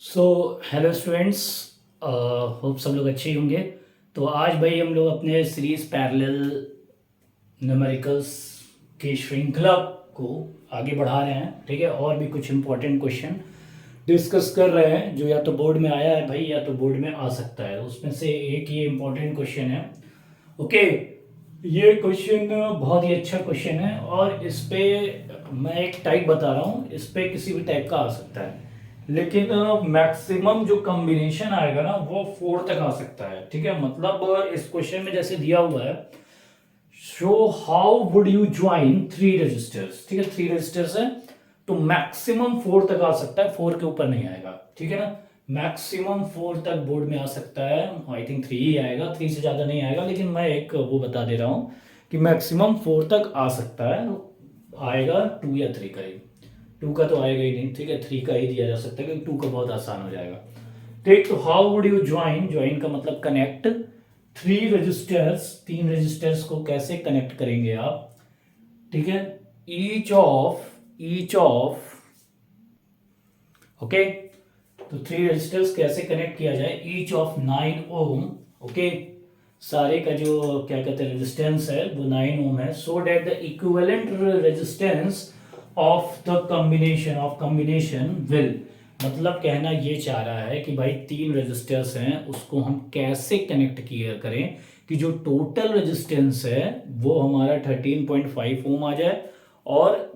So hello students, hope सब लोग अच्छे ही होंगे। तो आज भाई हम लोग अपने सीरीज पैरेलल न्यूमेरिकल्स की श्रृंखला को आगे बढ़ा रहे हैं। ठीक है, और भी कुछ इम्पोर्टेंट क्वेश्चन डिस्कस कर रहे हैं जो या तो बोर्ड में आया है भाई या तो बोर्ड में आ सकता है। उसमें से एक ये इम्पोर्टेंट क्वेश्चन है। ओके, ये क्वेश्चन बहुत ही अच्छा क्वेश्चन है और इस पे मैं एक टाइप बता रहा हूँ। इस पे किसी भी टाइप का आ सकता है, लेकिन मैक्सिमम जो कॉम्बिनेशन आएगा ना वो 4 तक आ सकता है। ठीक है, मतलब इस क्वेश्चन में जैसे दिया हुआ है, show how would you join 3 resistors. ठीक है, 3 रजिस्टर्स है तो मैक्सिमम 4 तक आ सकता है, 4 के ऊपर नहीं आएगा। ठीक है ना, मैक्सिमम 4 तक बोर्ड में आ सकता है। आई थिंक 3 ही आएगा, 3 से ज़्यादा नहीं आएगा, लेकिन मैं एक वो बता दे रहा हूँ कि मैक्सिमम 4 तक आ सकता है। आएगा 2 या 3 का ही। 2 का तो आएगा ही नहीं। ठीक है, 3 का ही दिया जा सकता है क्योंकि 2 का बहुत आसान हो जाएगा। ठीक, तो how would you join, join का मतलब कनेक्ट 3 रजिस्टर्स। 3 रजिस्टर्स को कैसे कनेक्ट करेंगे आप? ठीक है, ईच ऑफ ओके, तो 3 रजिस्टर्स कैसे कनेक्ट किया जाए? Each of 9 Om. ओके, सारे का जो क्या कहते हैं रेजिस्टेंस है वो 9 ओम है। So that the equivalent resistance of the combination will, मतलब कहना ये चाह रहा है कि भाई 3 रजिस्टर्स हैं, उसको हम कैसे कनेक्ट किया करें कि जो टोटल रेजिस्टेंस है वो हमारा 13.5 ओम आ जाए, और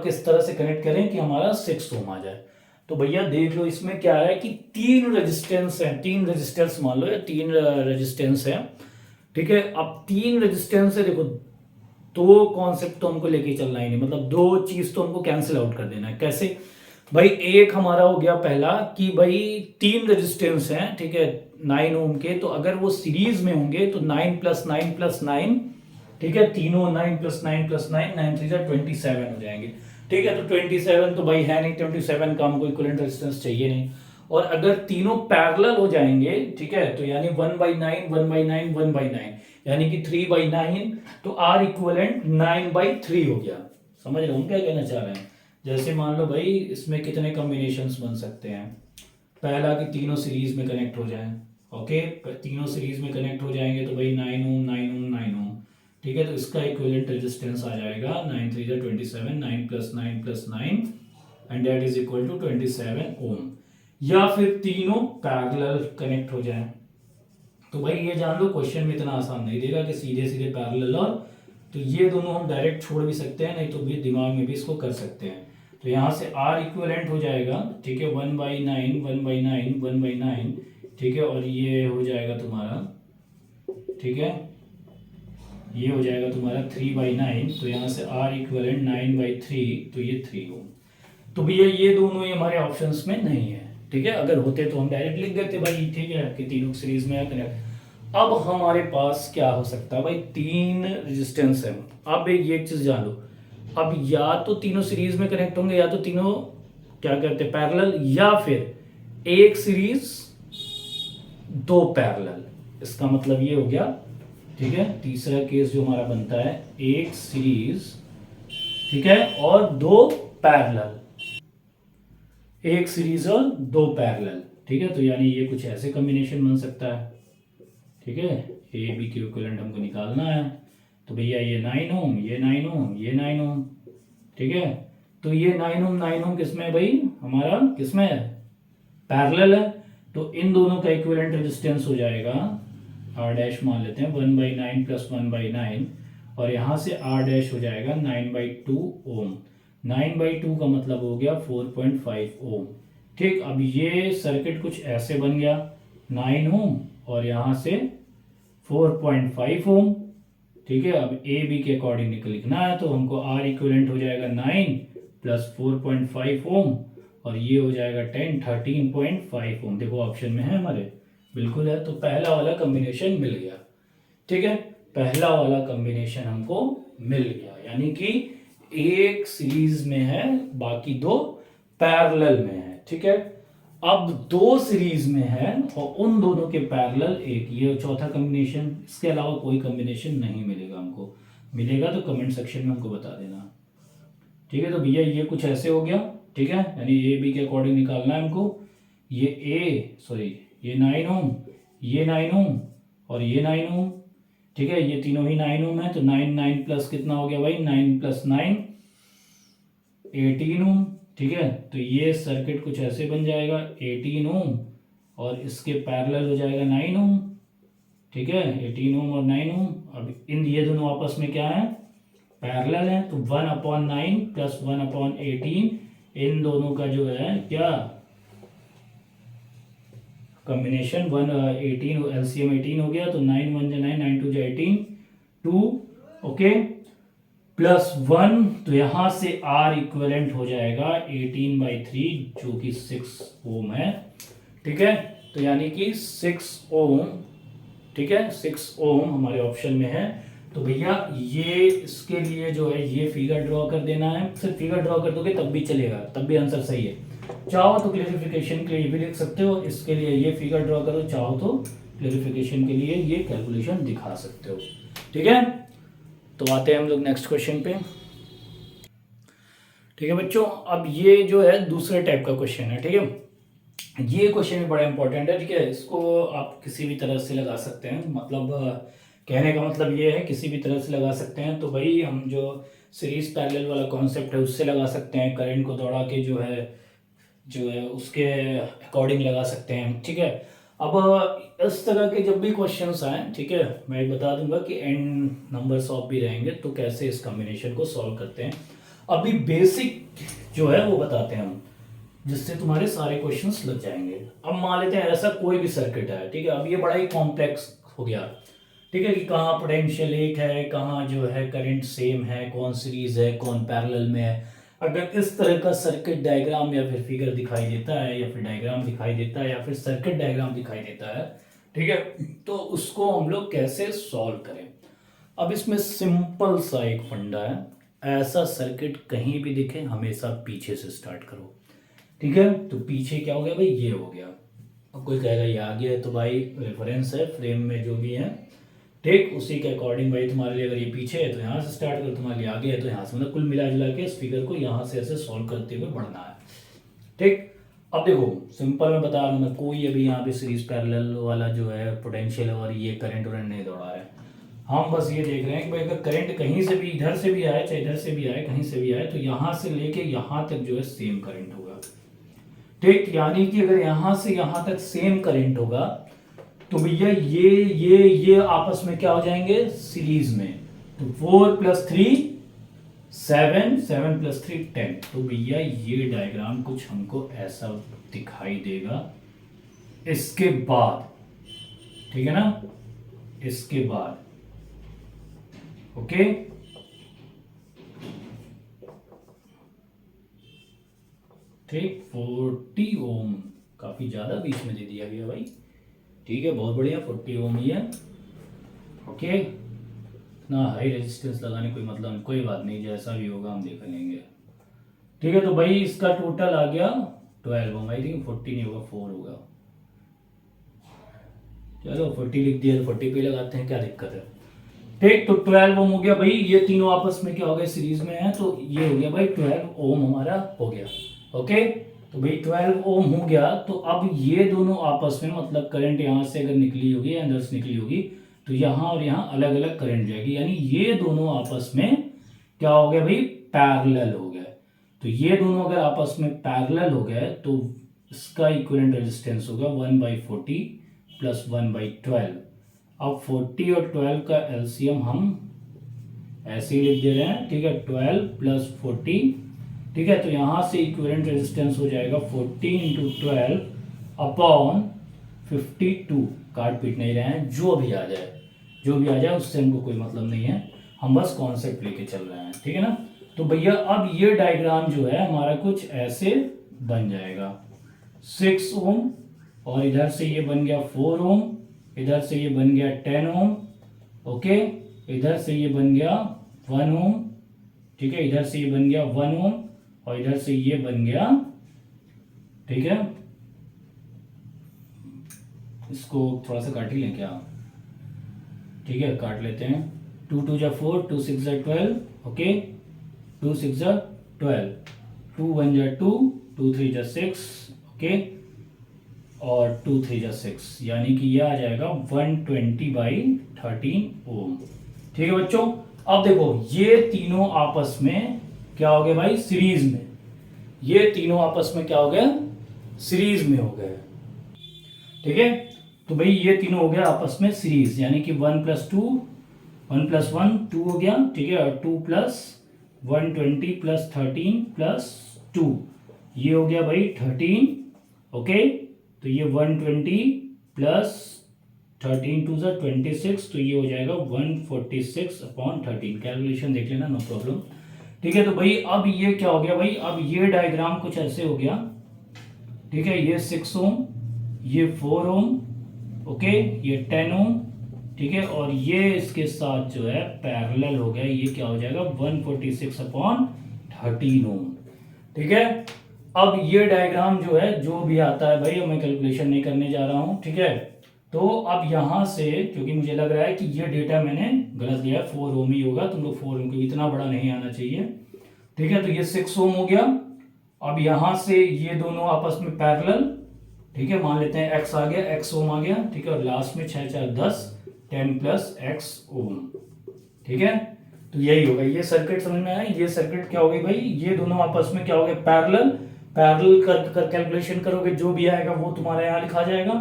किस तरह से कनेक्ट करें कि हमारा 6 ओम आ जाए। तो भैया देख लो, इसमें क्या है कि 3 रेजिस्टेंस है, 3 रजिस्टेंस मान लो या 3 रेजिस्टेंस है। ठीक है, अब 3 रेजिस्टेंस है, देखो दो कॉन्सेप्ट तो हमको लेके चलना ही नहीं, मतलब दो चीज तो हमको कैंसिल आउट कर देना है। कैसे भाई? एक हमारा हो गया पहला कि भाई 3 रेजिस्टेंस हैं, ठीक है, 9 ओम के, तो अगर वो सीरीज में होंगे तो 9 + 9 + 9, ठीक है, तीनों 9 + 9 + 9, 9 3 = 27 हो जाएंगे। ठीक है, तो 27 तो भाई है नहीं, 27 का हमको इक्विवेलेंट रेजिस्टेंस चाहिए नहीं। और अगर तीनों पैरेलल हो जाएंगे, ठीक है, तो यानी 1/9 1/9 1/9, यानी कि 3/9, तो आर इक्विवेलेंट 9/3 हो गया। समझ रहे हो हम क्या कहना चाह रहे हैं? जैसे मान लो भाई इसमें कितने कॉम्बिनेशंस बन सकते हैं। पहला कि तीनों सीरीज में कनेक्ट हो जाएं। ओके, तीनों सीरीज में कनेक्ट हो जाएंगे तो भाई 9 ओम 9 ओम 9 ओम। ठीक है, तो इसका इक्विवेलेंट रेजिस्टेंस आ जाएगा 9 3 = 27, 9 + 9 + 9, and that is equal to 27 ohm. या फिर तीनों पैरेलल कनेक्ट हो जाएं, तो भाई ये जान लो क्वेश्चन में इतना आसान नहीं देगा कि सीधे सीधे पैरेलल, और तो ये दोनों हम डायरेक्ट छोड़ भी सकते हैं, नहीं तो भी दिमाग में भी इसको कर सकते हैं। तो यहाँ से आर इक्विवेलेंट हो जाएगा, ठीक है, 1/9 1/9 1/9, ठीक है, और ये हो जाएगा तुम्हारा, ठीक है, ये हो जाएगा तुम्हारा 3/9, तो यहाँ से आर इक्विवेलेंट 9/3, तो ये 3 हो। तो भैया ये दोनों ही हमारे ऑप्शंस में नहीं है। ठीक है, अगर होते तो हम डायरेक्ट लिख देते भाई, ठीक है, कि तीनों सीरीज में कनेक्ट। अब हमारे पास क्या हो सकता है भाई? 3 रेजिस्टेंस है। अब ये एक चीज जान लो, अब या तो तीनों सीरीज में कनेक्ट होंगे या तो तीनों क्या कहते हैं पैरेलल, या फिर एक सीरीज दो पैरेलल। इसका मतलब ये हो गया, ठीक है, तीसरा केस जो हमारा बनता है, एक सीरीज, ठीक है, और दो पैरेलल, एक सीरीज और दो पैरेलल। ठीक है, तो यानी ये कुछ ऐसे कॉम्बिनेशन बन सकता है। ठीक है, ए बी के इक्विवेलेंट हमको निकालना है, तो भैया ये 9 ओम, ये 9 ओम, ये 9 ओम। ठीक है, तो ये 9 ओम 9 ओम किसमें है भाई? हमारा किसमें है? पैरेलल है। तो इन दोनों का इक्विवेलेंट रेजिस्टेंस हो जाएगा, आर डैश मान लेते हैं, 1/9 + 1/9, और यहाँ से आर डैश हो जाएगा 9/2 ओम। 9/2 का मतलब हो गया 4.5 ओम। ठीक, अब ये सर्किट कुछ ऐसे बन गया, 9 ओम और यहाँ से 4.5 ओम। ठीक है, अब ए बी के अकॉर्डिंग लिखना है, तो हमको आर इक्विवेलेंट हो जाएगा 9 + 4.5 ओम, और ये हो जाएगा 13.5 ओम। देखो ऑप्शन में है हमारे, बिल्कुल है। तो पहला वाला कॉम्बिनेशन मिल गया। ठीक है, पहला वाला कॉम्बिनेशन हमको मिल गया, यानी कि एक सीरीज में है, बाकी दो पैरेलल में है। ठीक है, अब दो सीरीज में है और उन दोनों के पैरेलल एक, ये चौथा कॉम्बिनेशन। इसके अलावा कोई कॉम्बिनेशन नहीं मिलेगा हमको, मिलेगा तो कमेंट सेक्शन में हमको बता देना। ठीक है, तो भैया ये कुछ ऐसे हो गया। ठीक है, यानी ए बी के अकॉर्डिंग निकालना है हमको। ये ये 9 ओम, ये 9 ओम और ये 9 ओम, ठीक है, ये तीनों ही 9 ओम है। तो 9 9 प्लस कितना हो गया भाई, 9 प्लस 9 18 ओम, ठीक है। तो ये सर्किट कुछ ऐसे बन जाएगा 18 ओम और इसके पैरेलल हो जाएगा 9 ओम, ठीक है, 18 ओम और 9 ओम। अब इन ये दोनों आपस में क्या है, पैरेलल है। तो 1/9 प्लस 1/18, इन दोनों का जो है क्या कॉम्बिनेशन 118, एलसीएम 18 हो गया। तो 9 1 जा 9, 9 2 जा 18, 2, ओके, प्लस 1, तो यहां से आर इक्विवेलेंट हो जाएगा 18/3 जो कि 6 ओम है, ठीक है। तो यानी कि 6 ओम, ठीक है, 6 ओम हमारे ऑप्शन में है। तो भैया ये इसके लिए जो है ये फिगर ड्रॉ कर देना है। सिर्फ फिगर ड्रॉ कर दोगे तब भी चलेगा, तब भी आंसर सही है। चाहो तो क्लेरिफिकेशन के लिए ये भी लिख सकते हो, इसके लिए ये फिगर ड्रॉ करो, चाहो तो क्लेरिफिकेशन के लिए ये कैलकुलेशन दिखा सकते हो, ठीक है। तो आते हैं हम लोग नेक्स्ट क्वेश्चन पे, ठीक है बच्चों। अब ये जो है दूसरे टाइप का क्वेश्चन है, ठीक है। ये क्वेश्चन भी बड़ा इंपॉर्टेंट है, ठीक है। इसको आप किसी भी तरह से लगा सकते हैं, मतलब कहने का मतलब ये है किसी भी तरह से लगा सकते हैं। तो भाई हम जो सीरीज पैरेलल वाला कॉन्सेप्ट है उससे लगा सकते हैं, करंट को दौड़ा के जो है उसके अकॉर्डिंग लगा सकते हैं, ठीक है। अब इस तरह के जब भी क्वेश्चंस आए, ठीक है, मैं बता दूंगा कि एंड नंबर्स ऑफ भी रहेंगे तो कैसे इस कॉम्बिनेशन को सॉल्व करते हैं। अभी बेसिक जो है वो बताते हैं हम, जिससे तुम्हारे सारे क्वेश्चंस लग जाएंगे। अब मान लेते हैं ऐसा कोई भी सर्किट है, ठीक है। अब ये बड़ा ही कॉम्प्लेक्स हो गया, ठीक है, कि कहाँ पोटेंशियल एक है, कहाँ जो है करंट सेम है, कौन सीरीज है, कौन पैरेलल में है। अगर इस तरह का सर्किट डायग्राम या फिर फिगर दिखाई देता है, या फिर डायग्राम दिखाई देता है, या फिर सर्किट डायग्राम दिखाई देता है, ठीक है, तो उसको हम लोग कैसे सॉल्व करें। अब इसमें सिंपल सा एक फंडा है, ऐसा सर्किट कहीं भी दिखे हमेशा पीछे से स्टार्ट करो, ठीक है। तो पीछे क्या हो गया भाई, ये हो गया। अब कोई कहेगा ये आगे है, तो भाई रेफरेंस है, फ्रेम में जो भी है, ठीक, उसी के अकॉर्डिंग भाई तुम्हारे लिए अगर ये पीछे है तो यहाँ से स्टार्ट करो, तुम्हारे लिए आगे है तो यहाँ से, मतलब कुल मिला जुला के इस फिगर को यहाँ से ऐसे सॉल्व करते हुए बढ़ना है, ठीक। अब देखो सिंपल मैं बता रहा हूँ, मैं कोई अभी यहाँ पे सीरीज पैरेलल वाला जो है पोटेंशियल और ये करंट वरेंट नहीं दौड़ा है। हम बस ये देख रहे हैं कि भाई अगर करंट कहीं से भी, इधर से भी आए चाहे इधर से भी आए, कहीं से भी आए, तो यहाँ से लेके यहाँ तक जो है सेम करंट होगा, ठीक। यानी कि अगर यहाँ से यहाँ तक सेम करंट होगा तो भैया ये आपस में क्या हो जाएंगे, सीरीज में। तो 4 + 3 7, 7 + 3 10। तो भैया ये डायग्राम कुछ हमको ऐसा दिखाई देगा। इसके बाद, ठीक है ना, इसके बाद, ओके, ठीक, 40 ओम, काफी ज्यादा बीच में दे दिया गया भाई, ठीक है, बहुत बढ़िया, 40 ओम ही है, ओके। इतना हाई रेजिस्टेंस लगाने कोई मतलब नहीं, कोई बात नहीं, जैसा भी होगा हम देख लेंगे, ठीक है। तो भाई इसका टोटल आ गया 12 ओम, आई थिंक 40 नहीं होगा, 4 होगा, चलो 40 लिख दिया तो 40 पे लगाते हैं, क्या दिक्कत है, ठीक। तो 12 ओम हो गया भाई, ये तीनों आपस में क्या हो गया, सीरीज में है, तो ये हो गया भाई 12 ओम हमारा हो गया, ओके। तो भाई 12 ओम हो गया। तो अब ये दोनों आपस में, मतलब करंट यहाँ से अगर निकली होगी या अंदर से निकली होगी, तो यहाँ और यहाँ अलग अलग करंट जाएगी, यानी ये दोनों आपस में क्या हो गया भाई, पैरेलल हो गया। तो ये दोनों अगर आपस में पैरेलल हो गए तो इसका इक्विवेलेंट रेजिस्टेंस होगा 1/40 प्लस 1/12। अब 40 और 12 का एलसीएम हम ऐसे ही लिख दे रहे हैं, ठीक है, 12 + 40, ठीक है। तो यहां से इक्विवेलेंट रेजिस्टेंस हो जाएगा 40 × 12 अपॉन 52। काट पीट नहीं रहे हैं, जो भी आ जाए उससे हमको कोई मतलब नहीं है, हम बस कॉन्सेप्ट लेके चल रहे हैं, ठीक है ना। तो भैया अब ये डायग्राम जो है हमारा कुछ ऐसे बन जाएगा, 6 ओम, और इधर से ये बन गया 4 ओम, इधर से ये बन गया 10 ओम, ओके, इधर से ये बन गया 1 ओम, ठीक है, इधर से ये बन गया 1 ओम, और इधर से ये बन गया, ठीक है। इसको थोड़ा सा काट ही लें क्या, ठीक है, काट लेते हैं। 2 × 2 = 4, 2 × 6 = 12, ओके, 2 × 6 = 12, 2 1 जा 2, 2 3 जा 6, ओके, और 2 3 जा 6, यानी कि ये आ जाएगा 120/13 ओम। ठीक है बच्चों, अब देखो ये तीनों आपस में क्या हो गए भाई, सीरीज में, ये तीनों आपस में क्या हो गया, सीरीज में हो गए। ठीक है, तो भाई ये तीनों हो गया आपस में सीरीज, यानी कि 1 + 2 1 + 1 2 हो गया। ठीक है, और 2 + 120 + 13 + 2, ये हो गया भाई 13। ओके, तो ये 120 + 13 2 = 26, तो ये हो जाएगा 146/13। कैलकुलेशन देख लेना, नो प्रॉब्लम। ठीक है, तो भाई अब ये क्या हो गया भाई, अब ये डायग्राम कुछ ऐसे हो गया। ठीक है, ये 6 ओम, ये 4 ओम, ओके, ये 10 ओम। ठीक है, और ये इसके साथ जो है पैरेलल हो गया, ये क्या हो जाएगा 146/13 ओम। ठीक है, अब ये डायग्राम जो है जो भी आता है भाई, मैं कैलकुलेशन नहीं करने जा रहा हूं। ठीक है, तो अब यहां से, क्योंकि मुझे लग रहा है कि ये डेटा मैंने गलत दिया है, 4 ओम ही होगा, तुम लोग 4 ओम, क्योंकि इतना बड़ा नहीं आना चाहिए। ठीक है, तो ये 6 ओम हो गया। अब यहां से ये दोनों आपस में पैरेलल, ठीक है, मान लेते हैं x आ गया, x ओम आ गया। ठीक है, और लास्ट में 6 4 10, 10 + x ओम। ठीक है, तो यही होगा, ये सर्किट समझ में आया। ये सर्किट क्या होगी भाई, ये दोनों आपस में क्या हो गया, पैरेलल। पैरेलल कर कैलकुलेशन करोगे, जो भी आएगा वो तुम्हारा यहाँ लिखा जाएगा।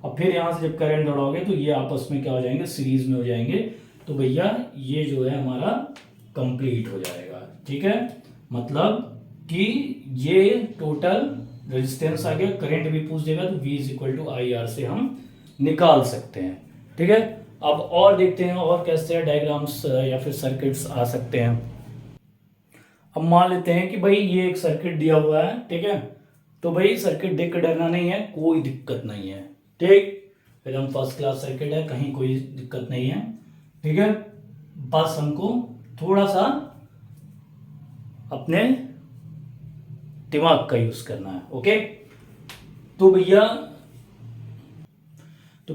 अब फिर यहाँ से जब करंट दौड़ाओगे तो ये आपस में क्या हो जाएंगे, सीरीज में हो जाएंगे। तो भैया ये जो है हमारा कंप्लीट हो जाएगा। ठीक है, मतलब कि ये टोटल रेजिस्टेंस आ गया। करंट भी पूछ देगा तो V = IR से हम निकाल सकते हैं। ठीक है, अब और देखते हैं और कैसे डायग्राम्स या फिर सर्किट्स आ सकते हैं। अब मान लेते हैं कि भाई ये एक सर्किट दिया हुआ है। ठीक है, तो भाई सर्किट देख कर डरना नहीं है, कोई दिक्कत नहीं है। ठीक, एकदम फर्स्ट क्लास सर्किट है, कहीं कोई दिक्कत नहीं है। ठीक है, बस हमको थोड़ा सा अपने दिमाग का यूज करना है। ओके, तो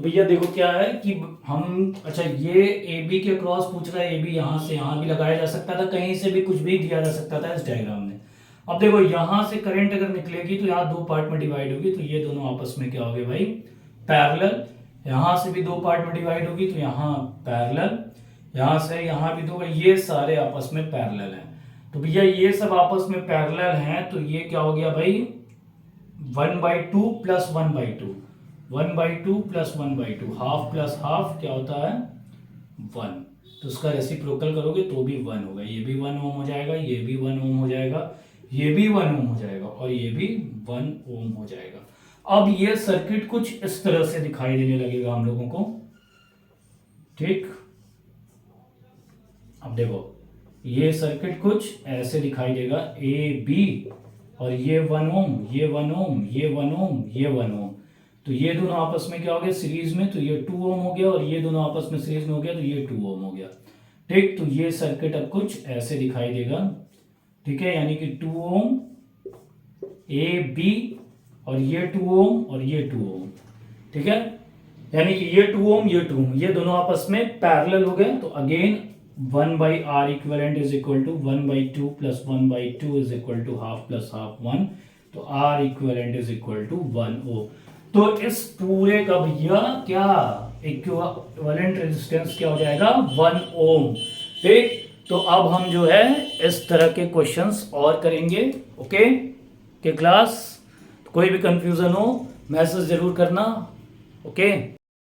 भैया देखो क्या है कि हम, अच्छा ये AB के क्रॉस पूछ रहा है, AB यहां से यहां भी लगाया जा सकता था, कहीं से भी कुछ भी दिया जा सकता था इस डायग्राम में। अब देखो यहां से करंट अगर निकलेगी तो यहाँ 2 पार्ट में डिवाइड होगी, तो ये दोनों आपस में क्या हो गए भाई, पैरेलल। यहां से भी 2 पार्ट में डिवाइड होगी, तो यहाँ पैरेलल, यहां से यहां भी 2, ये सारे आपस में पैरेलल हैं। तो भैया ये सब आपस में पैरेलल हैं, तो ये क्या हो गया भाई 1/2 + 1/2, 1/2 + 1/2, हाफ प्लस हाफ क्या होता है 1। तो उसका रेसिप्रोकल करोगे तो भी 1 होगा, ये भी 1 ओम हो जाएगा, ये भी 1 ओम हो जाएगा, ये भी 1 ओम हो जाएगा, और ये भी 1 ओम हो जाएगा। अब ये सर्किट कुछ इस तरह से दिखाई देने लगेगा हम लोगों को। ठीक, अब देखो ये सर्किट कुछ ऐसे दिखाई देगा, AB, और ये 1 ओम, ये 1 ओम, ये 1 ओम, ये 1 ओम। तो ये दोनों आपस में क्या हो गया सीरीज में, तो ये 2 ओम हो गया, और ये दोनों आपस में सीरीज में हो गया, तो ये 2 ओम हो गया। ठीक, तो ये सर्किट अब कुछ ऐसे दिखाई देगा। ठीक है, यानी कि 2 ओम AB, और ये 2 ओम, और ये 2 ओम। ठीक है, यानी कि ये 2 ओम, ये 2 ओम, ये दोनों आपस में पैरेलल हो गए। तो again 1/R equivalent = 1/2 + 1/2 = half + half 1, तो R equivalent = 1 ओम। तो इस पूरे का भैया क्या इक्विवेलेंट रेजिस्टेंस क्या हो जाएगा 1 ओम। ठीक, तो अब हम जो है इस तरह के क्वेश्चंस और करेंगे। ओके के क्लास, कोई भी कंफ्यूजन हो मैसेज जरूर करना। ओके।